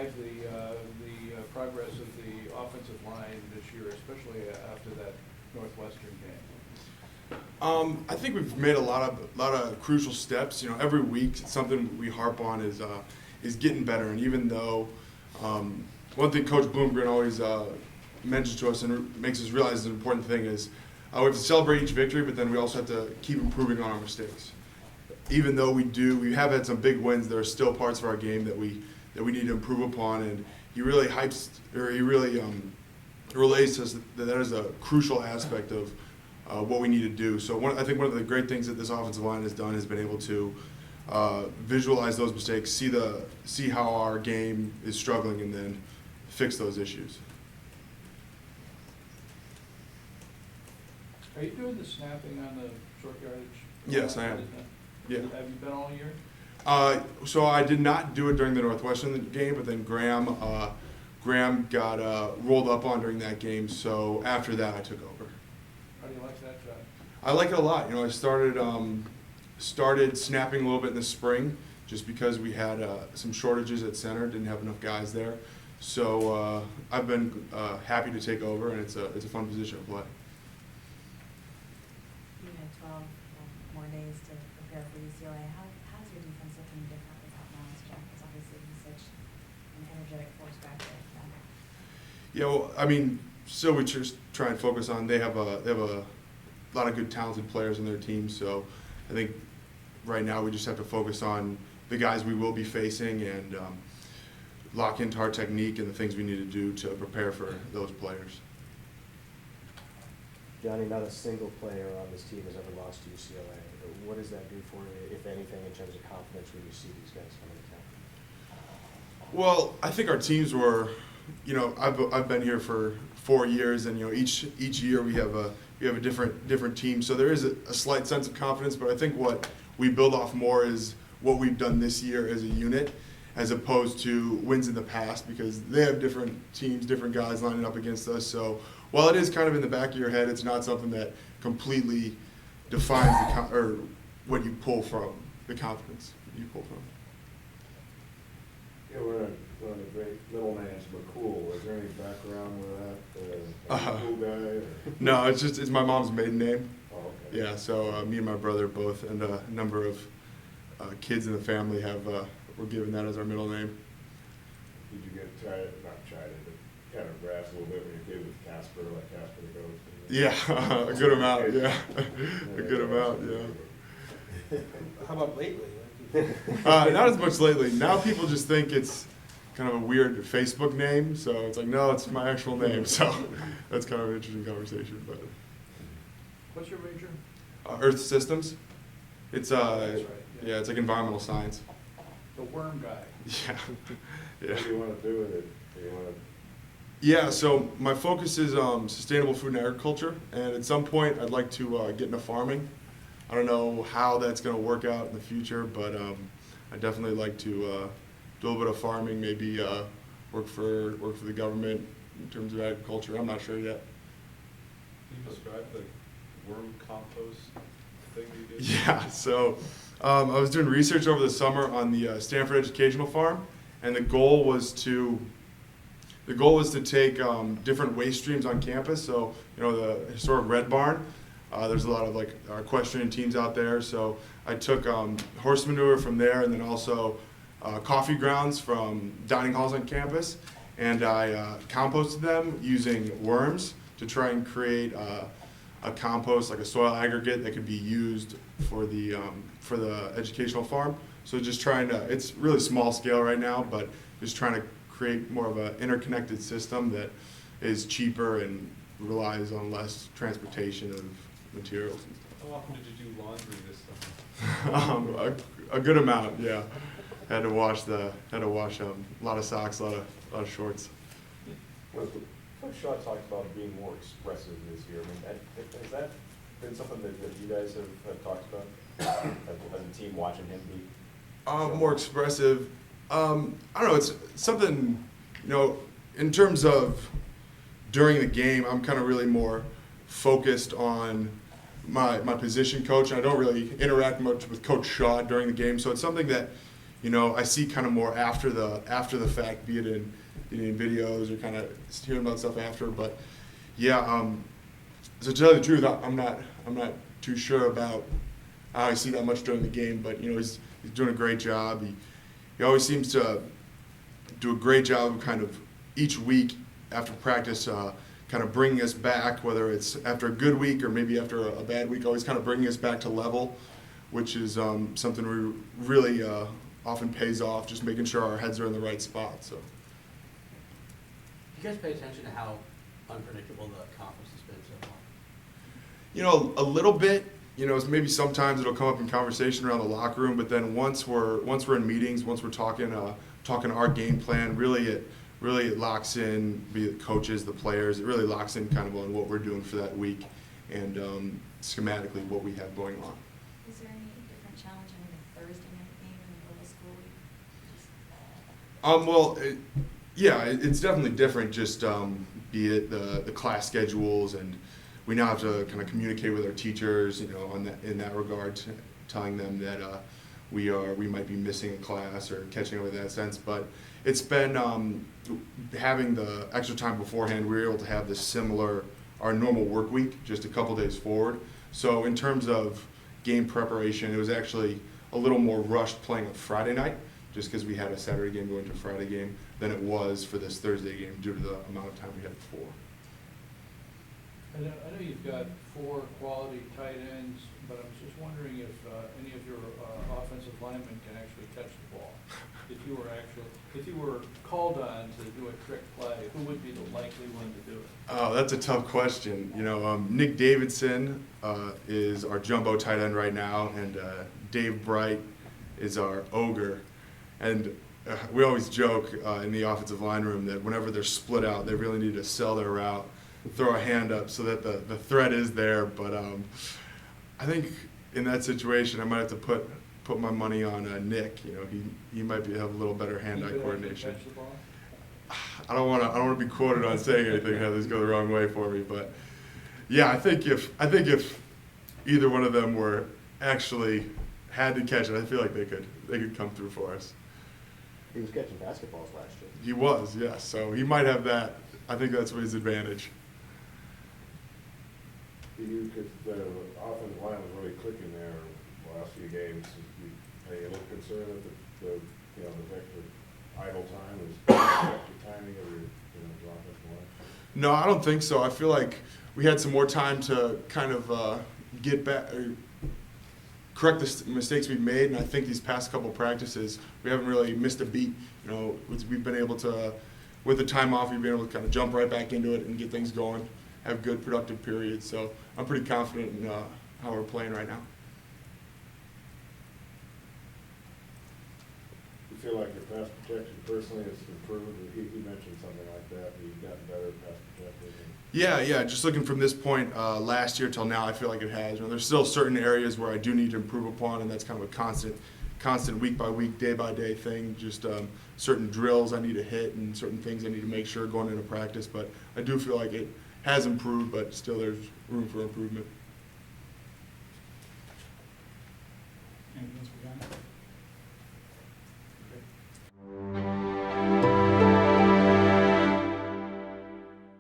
drive the progress of the offensive line this year, especially after that Northwestern game? I think we've made a lot of crucial steps. You know, every week something we harp on is getting better. And even though one thing Coach Bloomgren always mentions to us and makes us realize is an important thing is we have to celebrate each victory, but then we also have to keep improving on our mistakes. Even though we have had some big wins, there are still parts of our game that we need to improve upon. And he really relays to us that is a crucial aspect of what we need to do. So I think one of the great things that this offensive line has done has been able to visualize those mistakes, see how our game is struggling, and then fix those issues. Are you doing the snapping on the short yardage? Yes, I am. Yeah. Have you been all year? So I did not do it during the Northwestern game, but then Graham got rolled up on during that game. So after that, I took over. How do you like that job? I like it a lot. You know, I started snapping a little bit in the spring, just because we had some shortages at center, didn't have enough guys there. So I've been happy to take over, and it's a fun position to play. You had 12 more days to prepare for UCLA. How's your defense looking different without Miles Jack? Because obviously he's such an energetic force back there. Yeah, well, I mean, still we just try and focus on they have a lot of good talented players on their team. So I think right now we just have to focus on the guys we will be facing and lock into our technique and the things we need to do to prepare for those players. Johnny, not a single player on this team has ever lost to UCLA. What does that do for you, if anything, in terms of confidence when you see these guys coming to town? Well, I think our teams were, you know, I've been here for 4 years, and you know, each year we have a different team. So there is a slight sense of confidence, but I think what we build off more is what we've done this year as a unit, as opposed to wins in the past, because they have different teams, different guys lining up against us. So while it is kind of in the back of your head, it's not something that completely defines or what you pull from, the confidence you pull from. Yeah, one of the great middle names, McCool. Is there any background with that? Cool guy? Or? No, it's my mom's maiden name. Oh, okay. Yeah, so me and my brother both, and a number of kids in the family were given that as our middle name. Did you get not chided, but kind of grass a little bit when your kid was Casper, like Casper the Ghost? Yeah, a good amount, yeah. A good amount, yeah. How about lately? Not as much lately. Now people just think it's kind of a weird Facebook name, so it's like, no, it's my actual name. So that's kind of an interesting conversation. But What's your major? Earth Systems. It's That's right. yeah, it's like environmental science. The worm guy. Yeah, yeah. What do you want to do with it? Do you want to? Yeah, so my focus is sustainable food and agriculture, and at some point I'd like to get into farming. I don't know how that's going to work out in the future, but I definitely like to do a little bit of farming, maybe work for the government in terms of agriculture. I'm not sure yet. Can you describe the worm compost thing you did? Yeah, so I was doing research over the summer on the Stanford Educational Farm, and the goal was to take different waste streams on campus. So, you know, the historic Red Barn. There's a lot of like our equestrian teams out there. So I took horse manure from there, and then also coffee grounds from dining halls on campus, and I composted them using worms to try and create a compost, like a soil aggregate that could be used for the educational farm. So just trying to, it's really small scale right now, but just trying to create more of an interconnected system that is cheaper and relies on less transportation of materials and stuff. How often did you do laundry this summer? A good amount, yeah. Had to wash a lot of socks, a lot of shorts. Well, Coach Shaw talked about being more expressive this year. I mean, has that been something that you guys have talked about as a team, watching him be? More expressive. I don't know. It's something, you know, in terms of during the game, I'm kind of really more focused on my position coach, and I don't really interact much with Coach Shaw during the game. So it's something that, you know, I see kind of more after the fact, be it in videos or kind of hearing about stuff after. But yeah, so to tell you the truth, I'm not too sure about how I see that much during the game. But you know, he's doing a great job. He always seems to do a great job of kind of each week after practice, kind of bringing us back, whether it's after a good week or maybe after a bad week, always kind of bringing us back to level, which is something we really often pays off, just making sure our heads are in the right spot. So. Do you guys pay attention to how unpredictable the conference has been so far? You know, a little bit. You know, maybe sometimes it'll come up in conversation around the locker room, but then once we're in meetings, once we're talking our game plan, really it locks in, be it coaches, the players, it really locks in kind of on what we're doing for that week and schematically what we have going on. Is there any different challenge having a Thursday night game in the middle of school week? It's definitely different, just be it the class schedules, and we now have to kind of communicate with our teachers, you know, in that regard, telling them that we might be missing a class or catching up in that sense. But it's been having the extra time beforehand, we were able to have our normal work week just a couple days forward. So in terms of game preparation, it was actually a little more rushed playing on Friday night, just because we had a Saturday game going to a Friday game, than it was for this Thursday game due to the amount of time we had before. I know you've got 4 quality tight ends, but I was just wondering if any of your offensive linemen can actually catch the ball. If you were called on to do a trick play, who would be the likely one to do it? Oh, that's a tough question. You know, Nick Davidson is our jumbo tight end right now, and Dave Bright is our ogre. And we always joke in the offensive line room that whenever they're split out, they really need to sell their route, throw a hand up so that the threat is there. But I think in that situation, I might have to put my money on Nick. You know, he might have a little better hand-eye coordination. Catch the ball? I don't want to be quoted on saying anything, have this go the wrong way for me. But yeah, I think if either one of them were actually had to catch it, I feel like they could come through for us. He was catching basketballs last year. He was, yes. So he might have that. I think that's his advantage. Because the offensive line was really clicking there the last few games. Are you a little concerned that the idle time is affecting timing of your offensive line? No, I don't think so. I feel like we had some more time to kind of get back, or correct the mistakes we've made, and I think these past couple practices we haven't really missed a beat. You know, we've been able to, with the time off, we've been able to kind of jump right back into it and get things going, have good productive periods. So I'm pretty confident in how we're playing right now. You feel like your pass protection personally has improved? He mentioned something like that. You've gotten better at pass protection. Yeah. Just looking from this point last year till now, I feel like it has. You know, there's still certain areas where I do need to improve upon, and that's kind of a constant week by week, day by day thing. Just certain drills I need to hit and certain things I need to make sure going into practice. But I do feel like it has improved, but still there's room for improvement.